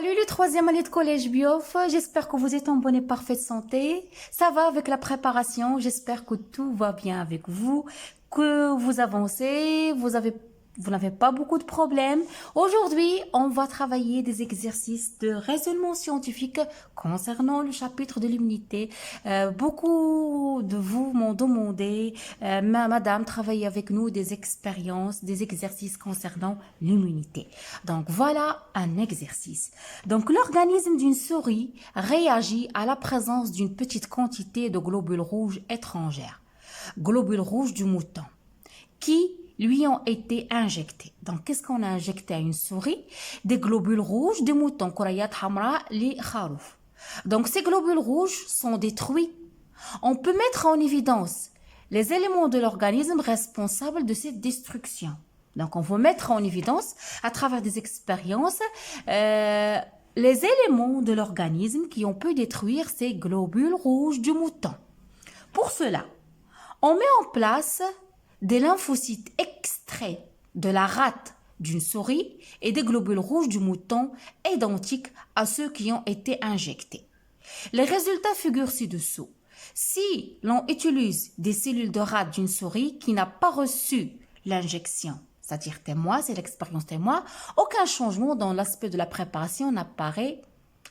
Salut les troisième année de collège Biof, j'espère que vous êtes en bonne et parfaite santé. Ça va avec la préparation, j'espère que tout va bien avec vous, que vous avancez, vous n'avez pas beaucoup de problèmes. Aujourd'hui, on va travailler des exercices de raisonnement scientifique concernant le chapitre de l'immunité. Beaucoup de vous m'ont demandé, madame, travailler avec nous des expériences, des exercices concernant l'immunité. Donc voilà un exercice. Donc l'organisme d'une souris réagit à la présence d'une petite quantité de globules rouges étrangères, globules rouges du mouton, qui lui ont été injectés. Donc, qu'est-ce qu'on a injecté à une souris? Des globules rouges du mouton, Korayat Hamra li Kharouf. Donc, ces globules rouges sont détruits. On peut mettre en évidence les éléments de l'organisme responsables de cette destruction. Donc, on veut mettre en évidence, à travers des expériences, les éléments de l'organisme qui ont pu détruire ces globules rouges du mouton. Pour cela, on met en place des lymphocytes extraits de la rate d'une souris et des globules rouges du mouton identiques à ceux qui ont été injectés. Les résultats figurent ci-dessous. Si l'on utilise des cellules de rate d'une souris qui n'a pas reçu l'injection, c'est-à-dire témoin, c'est l'expérience témoin, aucun changement dans l'aspect de la préparation n'apparaît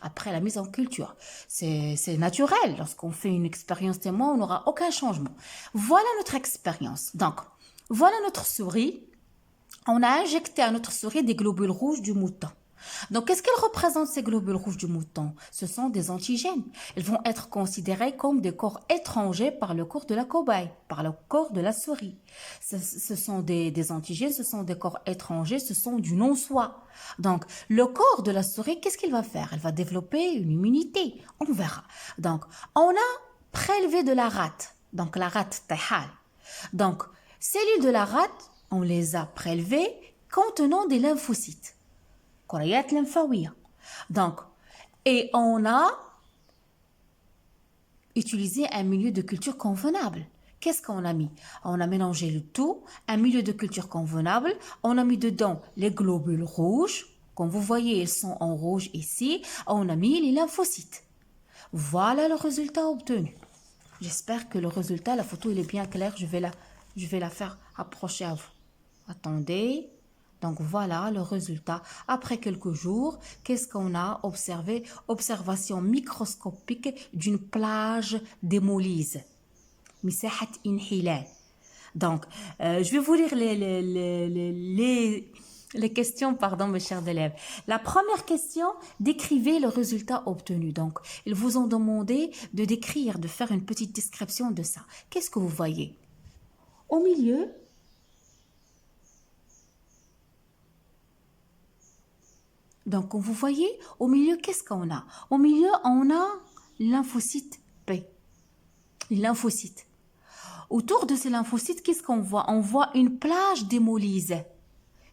après la mise en culture. C'est naturel. Lorsqu'on fait une expérience témoin, on n'aura aucun changement. Voilà notre expérience. Donc, voilà notre souris. On a injecté à notre souris des globules rouges du mouton. Donc, qu'est-ce qu'ils représentent ces globules rouges du mouton? Ce sont des antigènes. Ils vont être considérés comme des corps étrangers par le corps de la cobaye, par le corps de la souris. Ce sont des antigènes, ce sont des corps étrangers, ce sont du non-soi. Donc, le corps de la souris, qu'est-ce qu'il va faire? Elle va développer une immunité. On verra. Donc, on a prélevé de la rate. Donc, la rate tahal. Donc, cellules de la rate, on les a prélevées contenant des lymphocytes. كريات lymphawies. Donc, et on a utilisé un milieu de culture convenable. Qu'est-ce qu'on a mis? On a mélangé le tout, un milieu de culture convenable. On a mis dedans les globules rouges. Comme vous voyez, ils sont en rouge ici. On a mis les lymphocytes. Voilà le résultat obtenu. J'espère que le résultat, la photo, il est bien clair. Je vais la faire approcher à vous. Attendez. Donc voilà le résultat. Après quelques jours, qu'est-ce qu'on a observé? Observation microscopique d'une plage d'hémolyse. مساحة انحلال. Donc, je vais vous lire les questions, pardon, mes chers élèves. La première question, décrivez le résultat obtenu. Donc, ils vous ont demandé de décrire, de faire une petite description de ça. Qu'est-ce que vous voyez? Au milieu, donc, vous voyez, au milieu, qu'est-ce qu'on a? Au milieu, on a lymphocyte P. Lymphocyte. Autour de ces lymphocytes, qu'est-ce qu'on voit? On voit une plage d'hémolyse.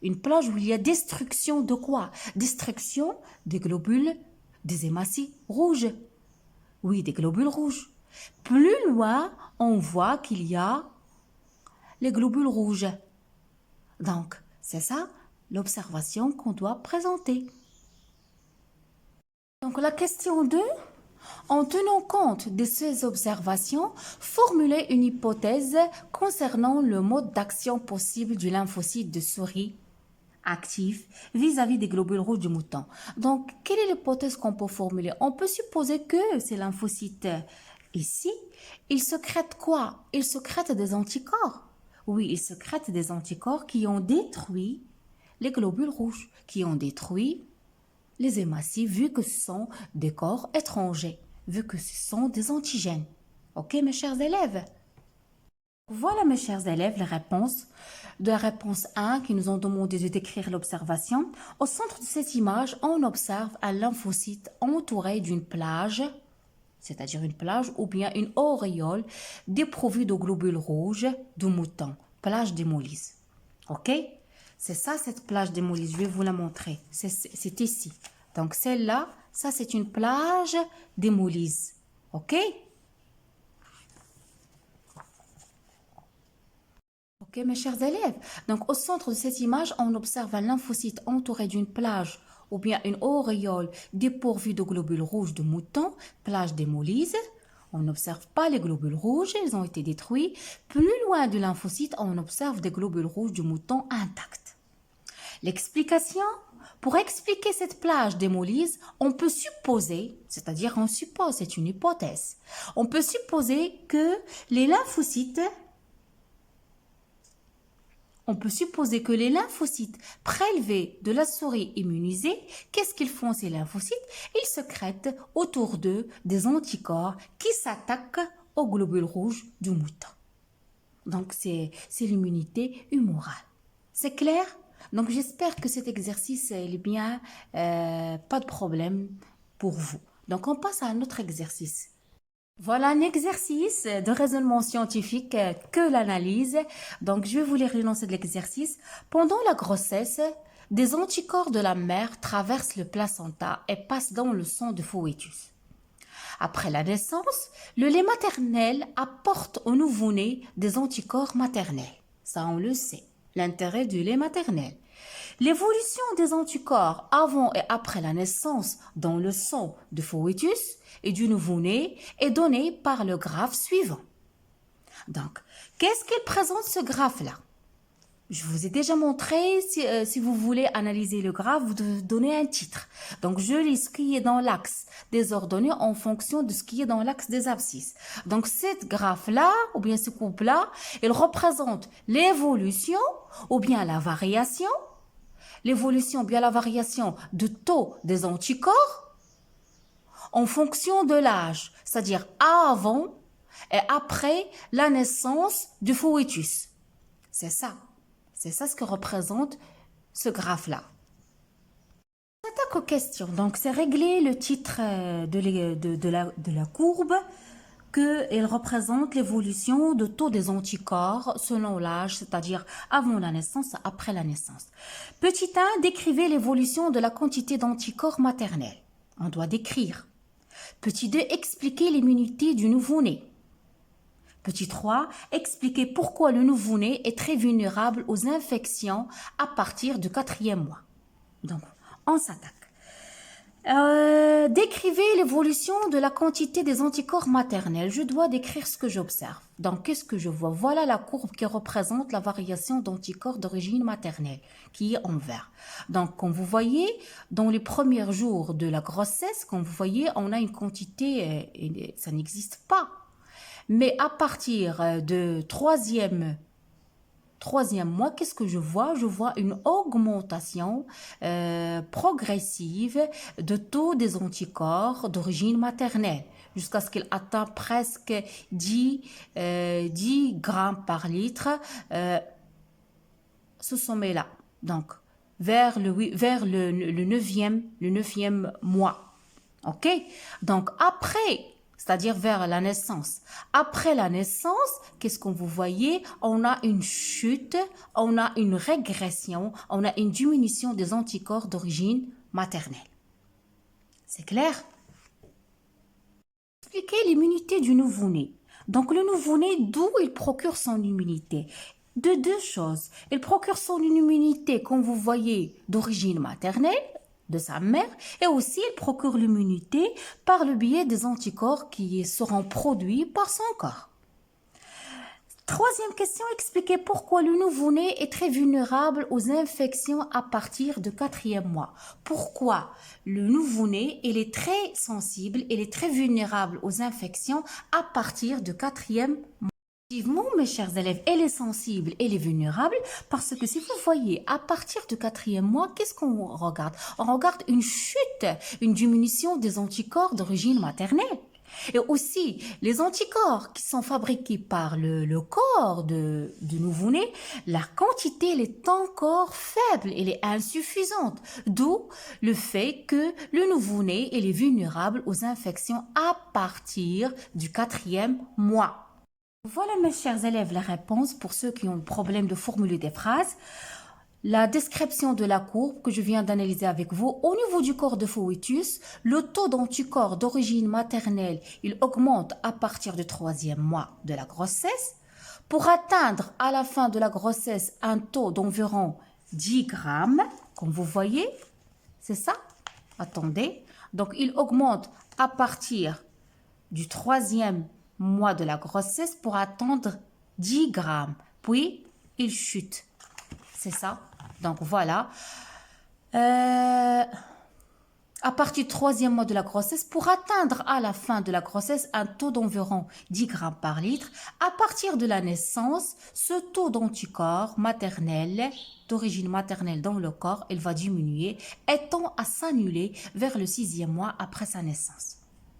Une plage où il y a destruction de quoi? Destruction des globules, des hématies rouges. Oui, des globules rouges. Plus loin, on voit qu'il y a les globules rouges. Donc, c'est ça l'observation qu'on doit présenter. Donc, la question 2, en tenant compte de ces observations, formulez une hypothèse concernant le mode d'action possible du lymphocyte de souris actif vis-à-vis des globules rouges du mouton. Donc, quelle est l'hypothèse qu'on peut formuler? On peut supposer que ces lymphocytes ici, ils sécrètent quoi? Ils sécrètent des anticorps. Oui, ils sécrètent des anticorps qui ont détruit les globules rouges, qui ont détruit les hématies, vu que ce sont des corps étrangers, vu que ce sont des antigènes. Ok, mes chers élèves? Voilà, mes chers élèves, les réponses. De la réponse 1, qui nous ont demandé de décrire l'observation. Au centre de cette image, on observe un lymphocyte entouré d'une plage, c'est-à-dire une plage ou bien une auréole dépourvue de globules rouges de mouton, plage d'hémolyse. Ok? C'est ça, cette plage d'hémolyse. Je vais vous la montrer. C'est ici. Donc, celle-là, ça, c'est une plage d'hémolyse. Ok? Ok, mes chers élèves. Donc, au centre de cette image, on observe un lymphocyte entouré d'une plage ou bien une auréole dépourvue de globules rouges de mouton, plage d'hémolyse. On n'observe pas les globules rouges, ils ont été détruits. Plus loin du lymphocyte, on observe des globules rouges du mouton intacts. L'explication? Pour expliquer cette plage d'hémolyse, on peut supposer, c'est-à-dire on suppose, c'est une hypothèse, on peut supposer que les lymphocytes prélevés de la souris immunisée, qu'est-ce qu'ils font ces lymphocytes? Ils sécrètent autour d'eux des anticorps qui s'attaquent aux globules rouges du mouton. Donc, c'est l'immunité humorale. C'est clair? Donc, j'espère que cet exercice est bien, pas de problème pour vous. Donc, on passe à un autre exercice. Voilà un exercice de raisonnement scientifique que l'analyse. Donc, je vais vous lire l'énoncé de l'exercice. Pendant la grossesse, des anticorps de la mère traversent le placenta et passent dans le sang du fœtus. Après la naissance, le lait maternel apporte au nouveau-né des anticorps maternels. Ça, on le sait. L'intérêt du lait maternel. L'évolution des anticorps avant et après la naissance dans le sang du fœtus et du nouveau-né est donnée par le graphe suivant. Donc, qu'est-ce qu'il présente ce graphe-là? Je vous ai déjà montré, si vous voulez analyser le graphe, vous devez donner un titre. Donc, je lis ce qui est dans l'axe des ordonnées en fonction de ce qui est dans l'axe des abscisses. Donc, cette graphe-là, ou bien ce couple-là, il représente l'évolution ou bien la variation, l'évolution ou bien la variation du taux des anticorps en fonction de l'âge, c'est-à-dire avant et après la naissance du fœtus. C'est ça. C'est ça ce que représente ce graphe-là. On s'attaque aux questions. Donc, c'est régler le titre de la courbe qu'elle représente l'évolution de taux des anticorps selon l'âge, c'est-à-dire avant la naissance, après la naissance. Petit 1, décrivez l'évolution de la quantité d'anticorps maternels. On doit décrire. Petit 2, expliquer l'immunité du nouveau-né. Petit 3, expliquer pourquoi le nouveau-né est très vulnérable aux infections à partir du 4e mois. Donc, on s'attaque. Décrivez l'évolution de la quantité des anticorps maternels. Je dois décrire ce que j'observe. Donc, qu'est-ce que je vois? Voilà la courbe qui représente la variation d'anticorps d'origine maternelle, qui est en vert. Donc, comme vous voyez, dans les premiers jours de la grossesse, comme vous voyez, on a une quantité, ça n'existe pas. Mais à partir de troisième mois, qu'est-ce que je vois? Je vois une augmentation progressive de taux des anticorps d'origine maternelle jusqu'à ce qu'il atteigne presque 10 grammes par litre, ce sommet-là. Donc, vers le 9e mois. OK? Donc, après... c'est-à-dire vers la naissance. Après la naissance, qu'est-ce qu'on vous voyez? On a une chute, on a une régression, on a une diminution des anticorps d'origine maternelle. C'est clair? Expliquez l'immunité du nouveau-né. Donc le nouveau-né, d'où il procure son immunité? De deux choses. Il procure son immunité, comme vous voyez, d'origine maternelle, de sa mère, et aussi il procure l'immunité par le biais des anticorps qui seront produits par son corps. Troisième question, expliquez pourquoi le nouveau-né est très vulnérable aux infections à partir du 4e mois. Pourquoi le nouveau-né, il est très sensible, il est très vulnérable aux infections à partir du 4e mois. Effectivement, mes chers élèves, elle est sensible, elle est vulnérable parce que si vous voyez, à partir du 4e mois, qu'est-ce qu'on regarde? On regarde une chute, une diminution des anticorps d'origine maternelle. Et aussi, les anticorps qui sont fabriqués par le corps du nouveau-né, la quantité elle est encore faible, elle est insuffisante. D'où le fait que le nouveau-né il est vulnérable aux infections à partir du 4e mois. Voilà mes chers élèves la réponse pour ceux qui ont le problème de formuler des phrases. La description de la courbe que je viens d'analyser avec vous. Au niveau du corps de fœtus, le taux d'anticorps d'origine maternelle, il augmente à partir du 3e mois de la grossesse pour atteindre à la fin de la grossesse un taux d'environ 10 grammes, comme vous voyez. C'est ça? Attendez. Donc, il augmente à partir du 3e mois de la grossesse pour atteindre 10 grammes. Puis, il chute. C'est ça? Donc, voilà. À partir du 3e mois de la grossesse, pour atteindre à la fin de la grossesse un taux d'environ 10 grammes par litre, à partir de la naissance, ce taux d'anticorps maternel, d'origine maternelle dans le corps, il va diminuer et tend à s'annuler vers le 6e mois après sa naissance.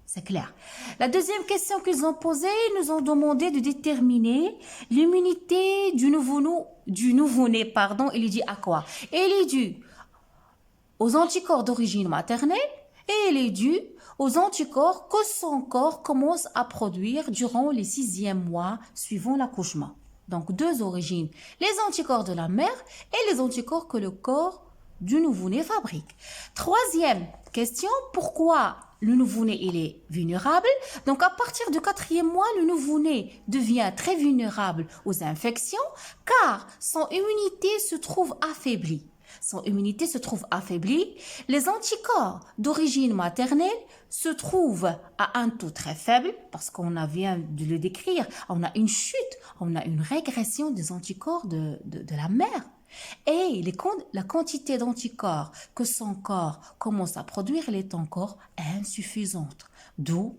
C'est clair. La deuxième question qu'ils ont posée, ils nous ont demandé de déterminer l'immunité du nouveau-né, pardon, il est dû à quoi? Il est dû aux anticorps d'origine maternelle et il est dû aux anticorps que son corps commence à produire durant les 6e mois suivant l'accouchement. Donc, deux origines, les anticorps de la mère et les anticorps que le corps du nouveau-né fabrique. Troisième question, pourquoi le nouveau-né il est vulnérable? Donc, à partir du 4e mois, le nouveau-né devient très vulnérable aux infections car son immunité se trouve affaiblie. Son immunité se trouve affaiblie. Les anticorps d'origine maternelle se trouvent à un taux très faible parce qu'on vient de le décrire. On a une chute, on a une régression des anticorps de la mère. Et la quantité d'anticorps que son corps commence à produire, elle est encore insuffisante. D'où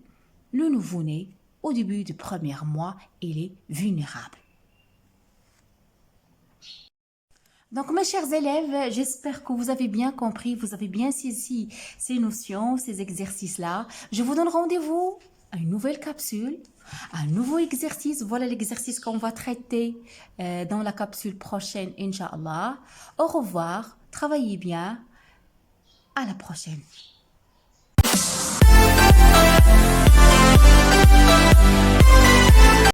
le nouveau-né, au début du 1er mois, il est vulnérable. Donc, mes chers élèves, j'espère que vous avez bien compris, vous avez bien saisi ces notions, ces exercices-là. Je vous donne rendez-vous à une nouvelle capsule, à un nouveau exercice. Voilà l'exercice qu'on va traiter dans la capsule prochaine, Inch'Allah. Au revoir, travaillez bien, à la prochaine.